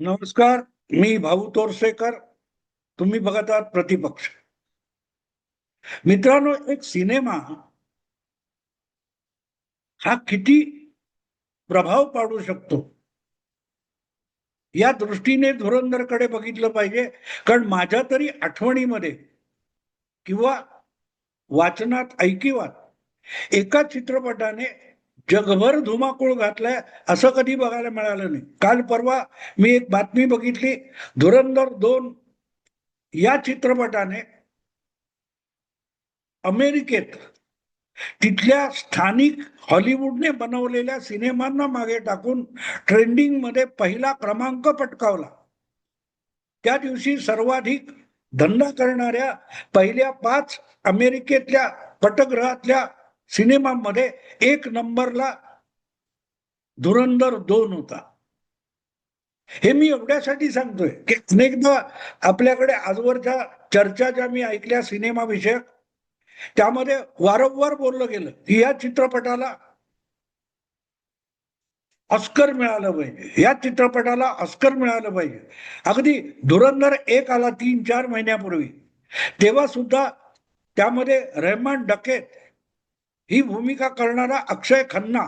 नमस्कार. मी भाऊ तोरसेकर. तुम्ही बघत आहात प्रतिपक्ष. मित्रांनो, एक सिनेमा हा किती प्रभाव पाडू शकतो या दृष्टीने धुरंधरकडे बघितलं पाहिजे. कारण माझ्या तरी आठवणीमध्ये किंवा वाचनात ऐकिवात एका चित्रपटाने जगभर धुमाकूळ घातलाय असं कधी बघायला मिळालं नाही. काल परवा मी एक बातमी बघितली. धुरंधर 2 या चित्रपटाने अमेरिकेत तिथल्या स्थानिक हॉलिवूडने बनवलेल्या सिनेमांना मागे टाकून ट्रेंडिंग मध्ये पहिला क्रमांक पटकावला. त्या दिवशी सर्वाधिक धंदा करणाऱ्या पहिल्या 5 अमेरिकेतल्या पटगृहातल्या सिनेमांमध्ये 1 नंबरला धुरंधर 2 होता. हे मी एवढ्यासाठी सांगतोय की अनेकदा आपल्याकडे आजवरच्या चर्चा ज्या मी ऐकल्या सिनेमा विषयक, त्यामध्ये वारंवार बोललं गेलं की या चित्रपटाला ऑस्कर मिळालं पाहिजे, या चित्रपटाला ऑस्कर मिळालं पाहिजे. अगदी धुरंधर 1 आला 3-4 महिन्यापूर्वी, तेव्हा सुद्धा त्यामध्ये रहमान डकेत ही भूमिका करणारा अक्षय खन्ना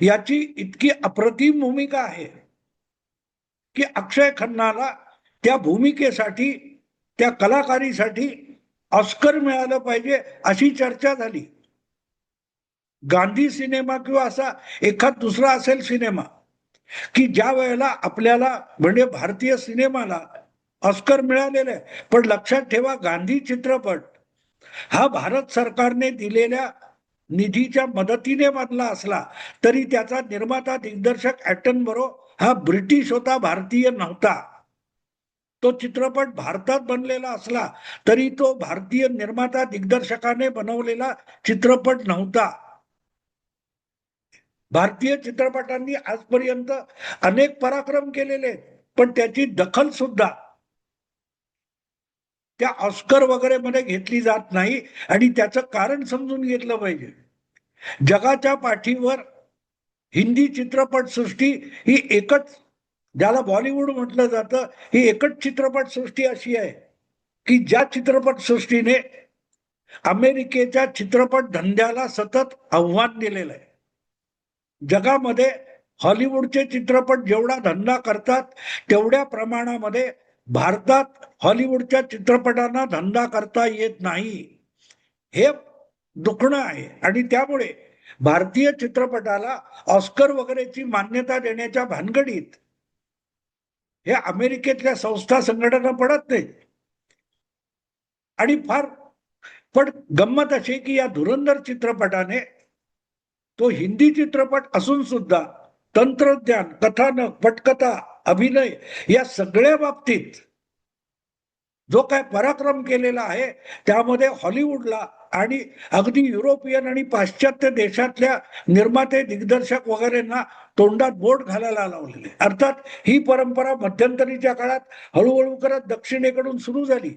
याची इतकी अप्रतिम भूमिका आहे की अक्षय खन्नाला त्या भूमिकेसाठी, त्या कलाकारीसाठी ऑस्कर मिळालं पाहिजे अशी चर्चा झाली. गांधी सिनेमा किंवा असा एखाद दुसरा असेल सिनेमा की ज्या वेळेला आपल्याला म्हणजे भारतीय सिनेमाला ऑस्कर मिळालेलं आहे. पण लक्षात ठेवा, गांधी चित्रपट हा भारत सरकारने दिलेल्या निधीच्या मदतीने बनला असला तरी त्याचा निर्माता दिग्दर्शक ॲटनबरो हा ब्रिटिश होता, भारतीय नव्हता. तो चित्रपट भारतात बनलेला असला तरी तो भारतीय निर्माता दिग्दर्शकाने बनवलेला चित्रपट नव्हता. भारतीय चित्रपटांनी आजपर्यंत अनेक पराक्रम केलेले, पण त्याची दखल सुद्धा त्या ऑस्कर वगैरे मध्ये घेतली जात नाही. आणि त्याचं कारण समजून घेतलं पाहिजे. जगाच्या पाठीवर हिंदी चित्रपटसृष्टी ही एकच, ज्याला बॉलिवूड म्हटलं जातं, ही एकच चित्रपटसृष्टी अशी आहे की ज्या चित्रपटसृष्टीने अमेरिकेच्या चित्रपट धंद्याला सतत आव्हान दिलेलं आहे. जगामध्ये हॉलिवूडचे चित्रपट जेवढा धंदा करतात तेवढ्या प्रमाणामध्ये भारतात हॉलिवूडच्या चित्रपटांना धंदा करता येत नाही. हे दुखणं आहे. आणि त्यामुळे भारतीय चित्रपटाला ऑस्कर वगैरेची मान्यता देण्याच्या भानगडीत हे अमेरिकेतल्या संस्था संघटना पडत नाही. आणि पण गंमत अशी की या धुरंधर चित्रपटाने, तो हिंदी चित्रपट असून सुद्धा तंत्रज्ञान, कथानक, पटकथा, अभिनय या सगळ्या बाबतीत जो काय पराक्रम केलेला आहे त्यामध्ये हॉलिवूडला आणि अगदी युरोपियन आणि पाश्चात्य देशातल्या निर्माते, दिग्दर्शक वगैरेंना तोंडात बोट घालायला लावलेले. अर्थात ही परंपरा मध्यंतरीच्या काळात हळूहळू करत दक्षिणेकडून सुरू झाली.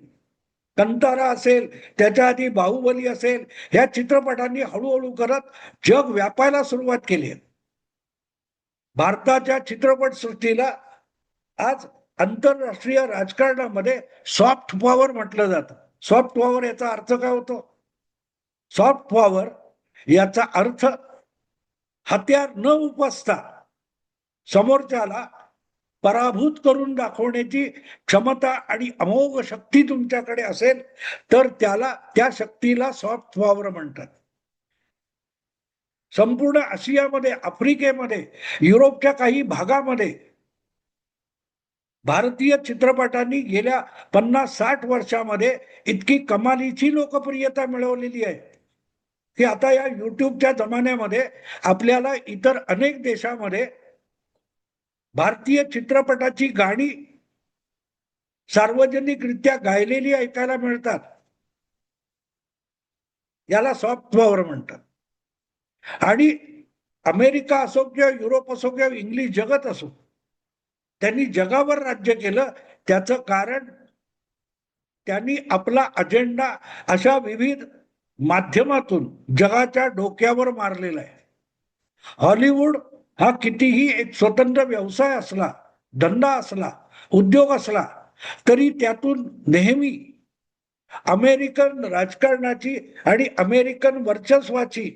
कंतारा असेल, त्याच्या आधी बाहुबली असेल, ह्या चित्रपटांनी हळूहळू करत जग व्यापायला सुरुवात केली. भारताच्या चित्रपट सृष्टीला आज आंतरराष्ट्रीय राजकारणामध्ये सॉफ्ट पॉवर म्हटलं जातं. सॉफ्ट पॉवर याचा अर्थ काय होतो? सॉफ्ट पॉवर याचा अर्थ हत्यार न उपसता समोरच्याला पराभूत करून दाखवण्याची क्षमता आणि अमोघ शक्ती तुमच्याकडे असेल तर त्या शक्तीला सॉफ्ट पॉवर म्हणतात. संपूर्ण आशियामध्ये, आफ्रिकेमध्ये, युरोपच्या काही भागामध्ये भारतीय चित्रपटांनी गेल्या 50-60 वर्षामध्ये इतकी कमालीची लोकप्रियता मिळवलेली आहे की आता या युट्यूबच्या जमान्यामध्ये आपल्याला इतर अनेक देशामध्ये भारतीय चित्रपटाची गाणी सार्वजनिकरित्या गायलेली ऐकायला मिळतात. याला सॉफ्ट पॉवर म्हणतात. आणि अमेरिका असो किंवा युरोप असो किंवा इंग्लिश जगत असो, त्यांनी जगावर राज्य केलं. त्याचं कारण त्यांनी आपला अजेंडा अशा विविध माध्यमातून जगाच्या डोक्यावर मारलेला आहे. हॉलिवूड हा कितीही एक स्वतंत्र व्यवसाय असला धंदा असला, उद्योग असला, तरी त्यातून नेहमी अमेरिकन राजकारणाची आणि अमेरिकन वर्चस्वाची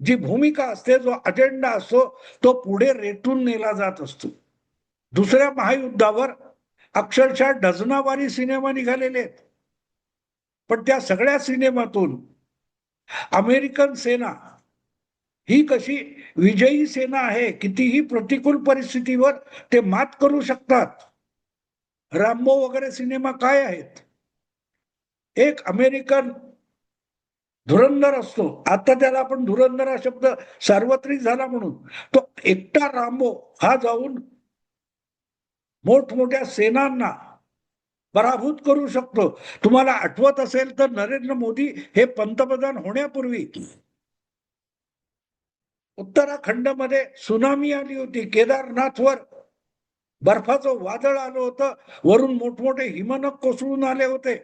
जी भूमिका असते, जो अजेंडा असतो, तो पुढे रेटून नेला जात असतो. दुसऱ्या महायुद्धावर अक्षरशः डझनावारी सिनेमा निघालेले आहेत, पण त्या सगळ्या सिनेमातून अमेरिकन सेना ही कशी विजयी सेना आहे, कितीही प्रतिकूल परिस्थितीवर ते मात करू शकतात. रामबो वगैरे सिनेमा काय आहेत? एक अमेरिकन धुरंधर असतो, आता त्याला आपण धुरंधर हा शब्द सार्वत्रिक झाला म्हणून, तो एकटा रामबो हा जाऊन मोठमोठ्या सेनांना पराभूत करू शकतो. तुम्हाला आठवत असेल तर नरेंद्र मोदी हे पंतप्रधान होण्यापूर्वी उत्तराखंडमध्ये सुनामी आली होती, केदारनाथवर बर्फाचं वादळ आलं होतं, वरून मोठमोठे हिमनग कोसळून आले होते.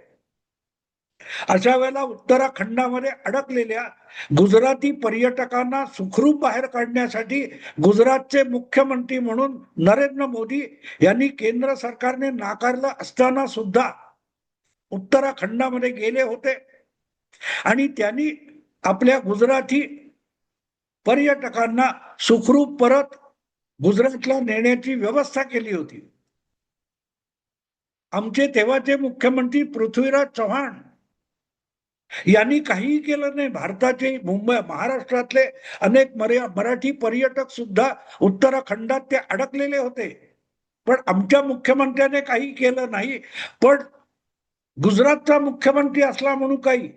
अशा वेळेला उत्तराखंडामध्ये अडकलेल्या गुजराती पर्यटकांना सुखरूप बाहेर काढण्यासाठी गुजरातचे मुख्यमंत्री म्हणून नरेंद्र मोदी यांनी केंद्र सरकारने नाकारलं असताना सुद्धा उत्तराखंडामध्ये गेले होते आणि त्यांनी आपल्या गुजराती पर्यटकांना सुखरूप परत गुजरातला नेण्याची व्यवस्था केली होती. आमचे तेव्हाचे मुख्यमंत्री पृथ्वीराज चव्हाण यांनी काहीही केलं नाही. भारताचे मुंबई महाराष्ट्रातले अनेक मराठी पर्यटक सुद्धा उत्तराखंडात ते अडकलेले होते, पण आमच्या मुख्यमंत्र्याने काही केलं नाही. पण गुजरातचा मुख्यमंत्री असला म्हणून काही,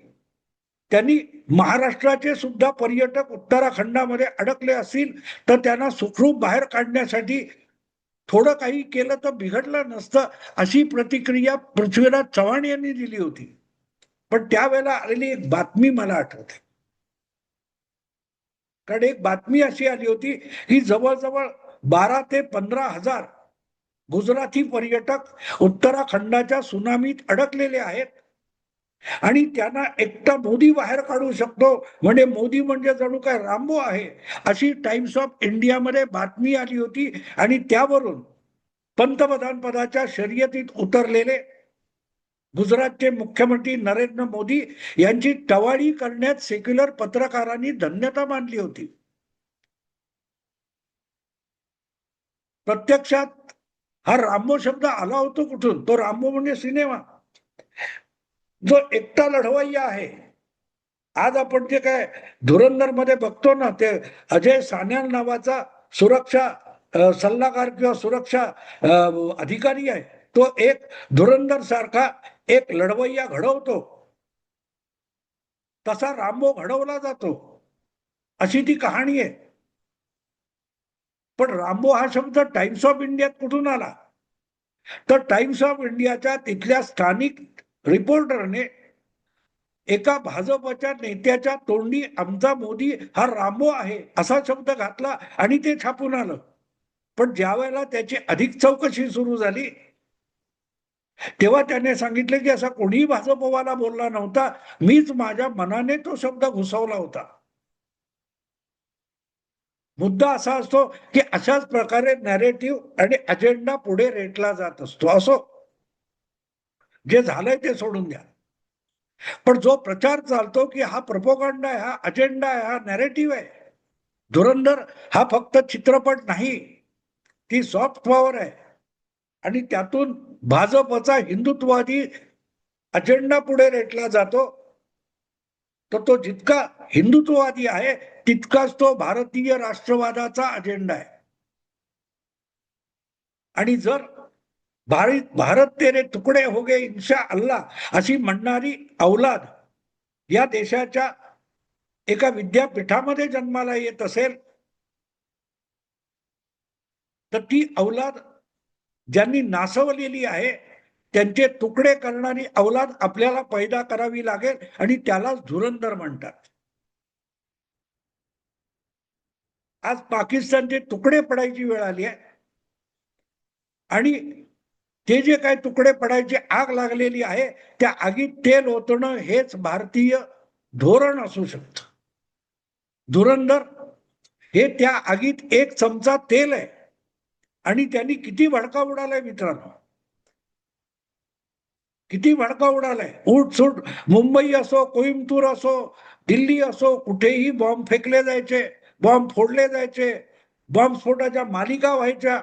त्यांनी महाराष्ट्राचे सुद्धा पर्यटक उत्तराखंडामध्ये अडकले असतील तर त्यांना सुखरूप बाहेर काढण्यासाठी थोडं काही केलं तर बिघडलं नसतं, अशी प्रतिक्रिया पृथ्वीराज चव्हाण यांनी दिली होती. पण त्यावेळेला आलेली एक बातमी मला आठवते, कारण एक बातमी अशी आली होती की जवळजवळ 12 ते 15,000 गुजराती पर्यटक उत्तराखंडाच्या सुनामीत अडकलेले आहेत आणि त्यांना एकटा मोदी बाहेर काढू शकतो, म्हणजे मोदी म्हणजे जणू काय रामबो आहे, अशी टाइम्स ऑफ इंडियामध्ये बातमी आली होती. आणि त्यावरून पंतप्रधान पदाच्या शर्यतीत उतरलेले गुजरातचे मुख्यमंत्री नरेंद्र मोदी यांची टवाळी करण्यात सेक्युलर पत्रकारांनी धन्यता मानली होती. प्रत्यक्षात हा रामबो शब्द आला होतो कुठून? तो रामबो म्हणजे सिनेमा, जो एकटा लढवय्या आहे. आज आपण जे काय धुरंधर मध्ये बघतो ना, ते अजय सान्याल नावाचा सुरक्षा सल्लागार किंवा सुरक्षा अधिकारी आहे, तो एक धुरंधर सारखा एक लढवय्या घडवतो, तसा रामबो घडवला जातो, अशी ती कहाणी आहे. पण रामबो हा शब्द टाइम्स ऑफ इंडियात कुठून आला? तर टाइम्स ऑफ इंडियाच्या तिथल्या स्थानिक रिपोर्टरने एका भाजपच्या नेत्याच्या तोंडी आमचा मोदी हा रामबो आहे असा शब्द घातला आणि ते छापून आलं. पण ज्या वेळेला त्याची अधिक चौकशी सुरू झाली तेव्हा त्याने सांगितले की असा कोणीही भाजपवाला बोलला नव्हता, मीच माझ्या मनाने तो शब्द घुसवला होता. मुद्दा असा असतो की अशाच प्रकारे नॅरेटिव्ह आणि अजेंडा पुढे रेटला जात असतो. असो, जे झालंय ते सोडून द्या, पण जो प्रचार चालतो की हा प्रोपोगंडा आहे, हा अजेंडा आहे, हा नॅरेटिव्ह आहे, धुरंधर हा फक्त चित्रपट नाही, ती सॉफ्ट पॉवर आहे आणि त्यातून भाजपचा हिंदुत्ववादी अजेंडा पुढे रेटला जातो, तर तो जितका हिंदुत्ववादी आहे तितकाच तो भारतीय राष्ट्रवादाचा अजेंडा आहे. आणि जर भारत तेरे तुकडे हो गए इंशा अल्लाह अशी म्हणणारी औलाद या देशाच्या एका विद्यापीठामध्ये जन्माला येत असेल तर ती औलाद ज्यांनी नासवलेली आहे त्यांचे तुकडे करणारी औलाद आपल्याला पैदा करावी लागेल आणि त्यालाच धुरंधर म्हणतात. आज पाकिस्तानचे तुकडे पडायची वेळ आली आहे आणि ते जे काही तुकडे पडायची आग लागलेली आहे त्या आगीत तेल ओतणं हेच भारतीय धोरण असू शकतं. धुरंधर हे त्या आगीत एक चमचा तेल आहे आणि त्यांनी किती भडका उडालाय मित्रांनो, किती भडका उडालाय. उठसूट मुंबई असो, कोइंबतूर असो, दिल्ली असो, कुठेही बॉम्ब फेकले जायचे, बॉम्ब फोडले जायचे, बॉम्बस्फोटाच्या मालिका व्हायच्या,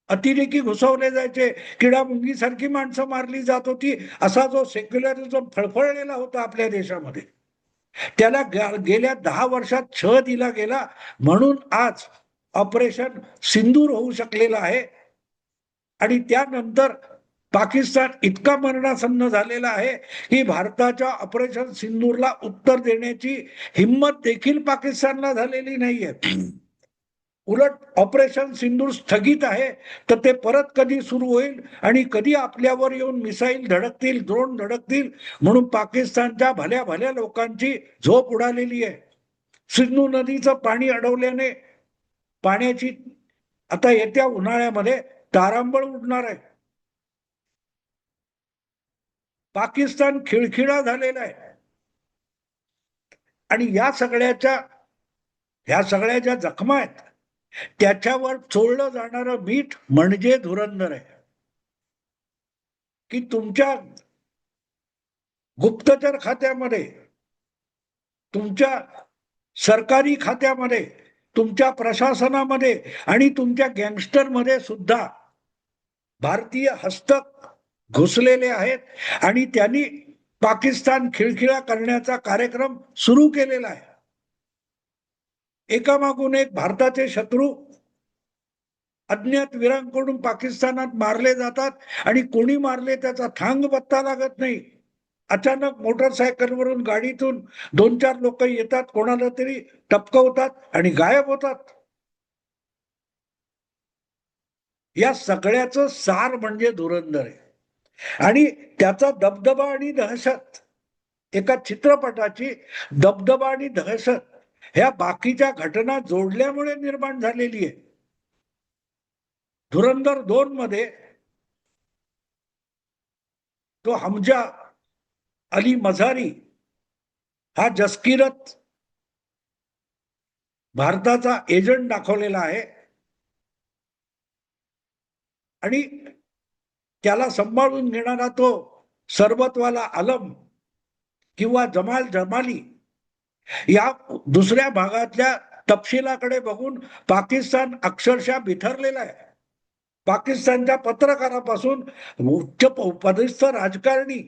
अतिरेकी घुसवले जायचे, किडामुंगी सारखी माणसं मारली जात होती. असा जो सेक्युलरिझम फळफळलेला होता आपल्या देशामध्ये, त्याला गेल्या 10 वर्षात छळ दिला गेला. म्हणून आज ऑपरेशन सिंदूर होऊ शकलेलं आहे. आणि त्यानंतर पाकिस्तान इतका मरणासन्न झालेला आहे की भारताच्या ऑपरेशन सिंदूरला उत्तर देण्याची हिंमत देखील पाकिस्तानला झालेली नाहीये. उलट ऑपरेशन सिंदूर स्थगित आहे, तर ते परत कधी सुरू होईल आणि कधी आपल्यावर येऊन मिसाईल धडकतील, ड्रोन धडकतील, म्हणून पाकिस्तानच्या भल्या भल्या लोकांची झोप उडालेली आहे. सिंधू नदीचं पाणी अडवल्याने पाण्याची आता येत्या उन्हाळ्यामध्ये तारांबळ उडणार आहे. पाकिस्तान खिळखिळा झालेला आहे. आणि ह्या सगळ्या ज्या जखमा आहेत, त्याच्यावर चोळलं जाणारं मीठ म्हणजे धुरंधर आहे. की तुमच्या गुप्तचर खात्यामध्ये, तुमच्या सरकारी खात्यामध्ये, तुमच्या प्रशासनामध्ये आणि तुमच्या गँगस्टरमध्ये सुद्धा भारतीय हस्तक घुसलेले आहेत आणि त्यांनी पाकिस्तान खिळखिळा करण्याचा कार्यक्रम सुरू केलेला आहे. एकामागून एक भारताचे शत्रू अज्ञात वीरांकडून पाकिस्तानात मारले जातात आणि कोणी मारले त्याचा थांग पत्ता लागत नाही. अचानक मोटरसायकलवरून गाडीतून 2-4 लोक येतात, कोणाला तरी टपकवतात आणि गायब होतात. या सगळ्याचं सार म्हणजे धुरंधर आहे. आणि त्याचा दबदबा आणि दहशत, एका चित्रपटाची दबदबा आणि दहशत ह्या बाकीच्या घटना जोडल्यामुळे निर्माण झालेली आहे. धुरंधर 2 मध्ये तो हमजा अली मझारी हा जसकिरत भारताचा एजंट दाखवलेला आहे आणि त्याला सांभाळून घेणारा तो सरबतवाला आलम किंवा जमाल जमाली, या दुसऱ्या भागातल्या तपशिलाकडे बघून पाकिस्तान अक्षरशः बिथरलेला आहे. पाकिस्तानच्या पत्रकारापासून उच्च पदस्थ राजकारणी,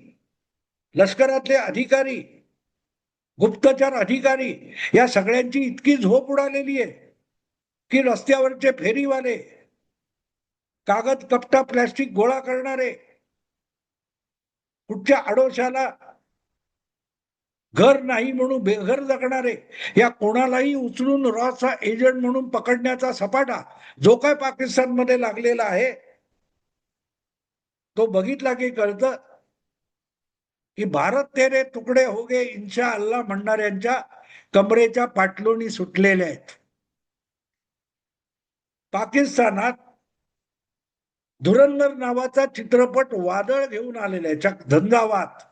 लष्करातले अधिकारी, गुप्तचर अधिकारी, या सगळ्यांची इतकी झोप उडालेली आहे की रस्त्यावरचे फेरीवाले, कागद कपटा प्लॅस्टिक गोळा करणारे, कुठच्या आडोशाला घर नाही म्हणून बेघर जगणारे, या कोणालाही उचलून रॉचा एजंट म्हणून पकडण्याचा सपाटा जो काय पाकिस्तानमध्ये लागलेला आहे, तो बघितला की कळतं की भारत तेरे तुकडे हो गे इन्शा अल्लाह म्हणणाऱ्यांच्या कमरेच्या पाटलोनी सुटलेल्या आहेत. पाकिस्तानात धुरंधर नावाचा चित्रपट वादळ घेऊन आलेला आहे, झंझावात.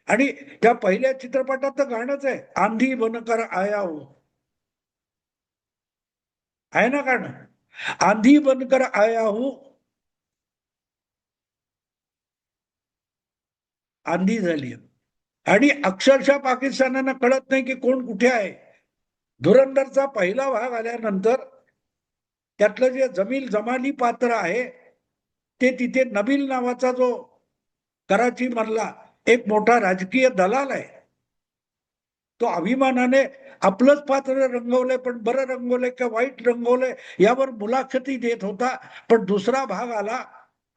आणि त्या पहिल्या चित्रपटात तर गाणंच आहे, आंधी बनकर आया हो, आहे ना गाणं, आंधी बनकर आया हूं, आंधी झाली. आणि अक्षरशः पाकिस्तानांना कळत नाही की कोण कुठे आहे. धुरंधरचा पहिला भाग आल्यानंतर त्यातलं जे जमील जमाली पात्र आहे, ते तिथे नबील नावाचा जो कराची मधला एक मोठा राजकीय दलाल आहे, तो अभिमानाने आपलंच पात्र रंगवलंय, पण बरं रंगवलंय का वाईट रंगवलंय यावर मुलाखती देत होता. पण दुसरा भाग आला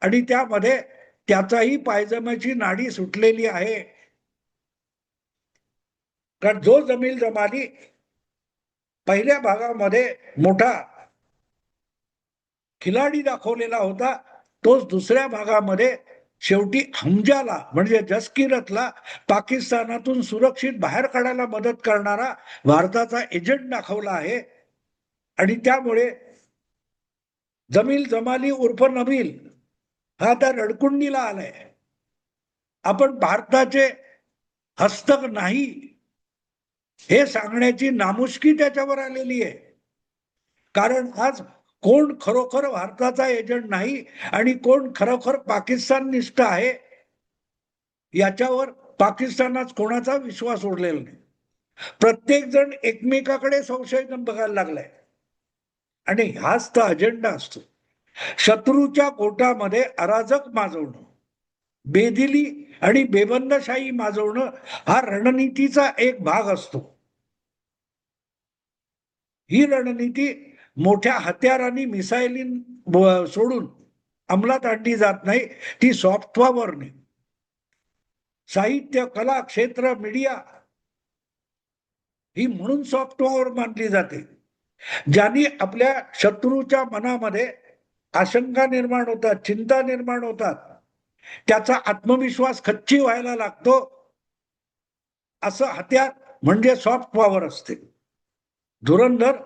आणि त्यामध्ये त्याचाही पायजम्याची नाडी सुटलेली आहे. कारण जो जमील जमाली पहिल्या भागामध्ये मोठा खिलाडी दाखवलेला होता, तोच दुसऱ्या भागामध्ये शेवटी हमजाला म्हणजे जसकिरतला पाकिस्तानातून सुरक्षित बाहेर काढायला मदत करणारा भारताचा एजंट दाखवला आहे. आणि त्यामुळे जमील जमाली उर्फ नबील हा आता रडकुंडीला आलाय. आपण भारताचे हस्तक नाही हे सांगण्याची नामुष्की त्याच्यावर आलेली आहे. कारण आज कोण खरोखर भारताचा एजंट नाही आणि कोण खरोखर पाकिस्तान निष्ठ आहे याच्यावर पाकिस्तानात कोणाचा विश्वास उरलेला नाही. प्रत्येक जण एकमेकाकडे संशय बघायला लागलाय आणि हाच तर अजेंडा असतो. शत्रूच्या गोटामध्ये अराजक माजवणं, बेदिली आणि बेबंदशाही माजवणं हा रणनीतीचा एक भाग असतो. ही रणनीती मोठ्या हत्यारांनी मिसाईलीन सोडून अंमलात आणली जात नाही, ती सॉफ्ट पॉवरने. साहित्य, कला, क्षेत्र, मीडिया ही म्हणून सॉफ्ट पॉवर मानली जाते. ज्यांनी आपल्या शत्रूच्या मनामध्ये आशंका निर्माण होतात, चिंता निर्माण होतात, त्याचा आत्मविश्वास खच्ची व्हायला लागतो. असं हत्यार म्हणजे सॉफ्ट पॉवर असते. धुरंधर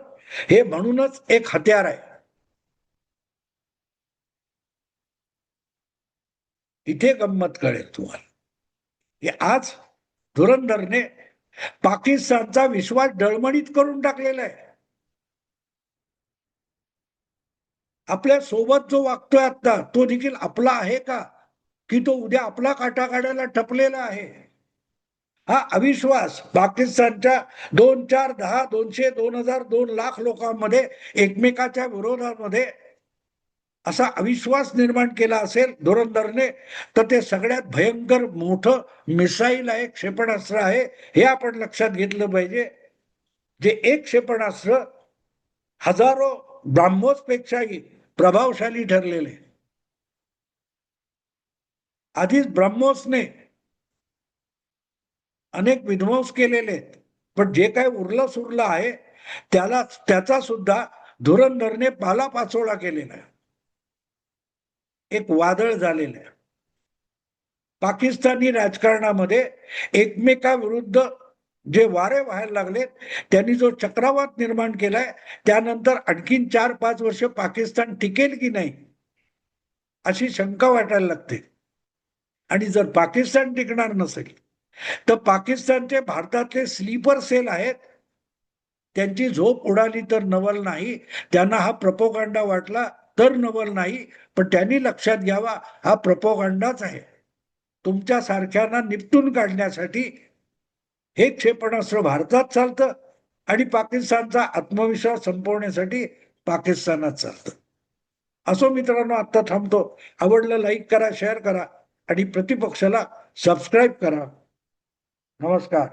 हे म्हणूनच एक हत्यार आहे. इथे गंमत कळेल तुम्हाला. हे आज धुरंधरने पाकिस्तानचा विश्वास डळमळीत करून टाकलेला आहे. आपल्या सोबत जो वागतोय आता तो देखील आपला आहे का, की तो उद्या आपला काटा काढायला टपलेला आहे. हा अविश्वास पाकिस्तानच्या 2, 4, 10, 200, 2000, 2 लाख लोकांमध्ये एकमेकाच्या विरोधामध्ये असा अविश्वास निर्माण केला असेल धुरंधरने, तर ते सगळ्यात भयंकर मोठं मिसाईल आहे, क्षेपणास्त्र आहे, हे आपण लक्षात घेतलं पाहिजे. जे एक क्षेपणास्त्र हजारो ब्राह्मोस पेक्षाही प्रभावशाली ठरलेले. आधीच ब्रह्मोसने अनेक विध्वंस केलेले आहेत, पण जे काय उरलं सुरलं आहे त्याचा सुद्धा धुरंधरने पालापाचोळा केलेला आहे. एक वादळ झालेलं आहे. पाकिस्तानी राजकारणामध्ये एकमेकाविरुद्ध जे वारे व्हायला लागले, त्यांनी जो चक्रवात निर्माण केलाय, त्यानंतर आणखीन 4-5 वर्ष पाकिस्तान टिकेल की नाही अशी शंका वाटायला लागते. आणि जर पाकिस्तान टिकणार नसेल तर पाकिस्तानचे भारतातले स्लीपर सेल आहेत, त्यांची झोप उडाली तर नवल नाही. त्यांना हा प्रपोगंडा वाटला तर नवल नाही, पण त्यांनी लक्षात घ्यावा हा प्रपोगंडाच आहे. तुमच्या सारख्यांना निपटून काढण्यासाठी हे क्षेपणास्त्र भारतात चालतं आणि पाकिस्तानचा आत्मविश्वास संपवण्यासाठी पाकिस्तानात चालतं. असो मित्रांनो, आता थांबतो. आवडलं लाईक करा, शेअर करा आणि प्रतिपक्षाला सबस्क्राईब करा. नमस्कार.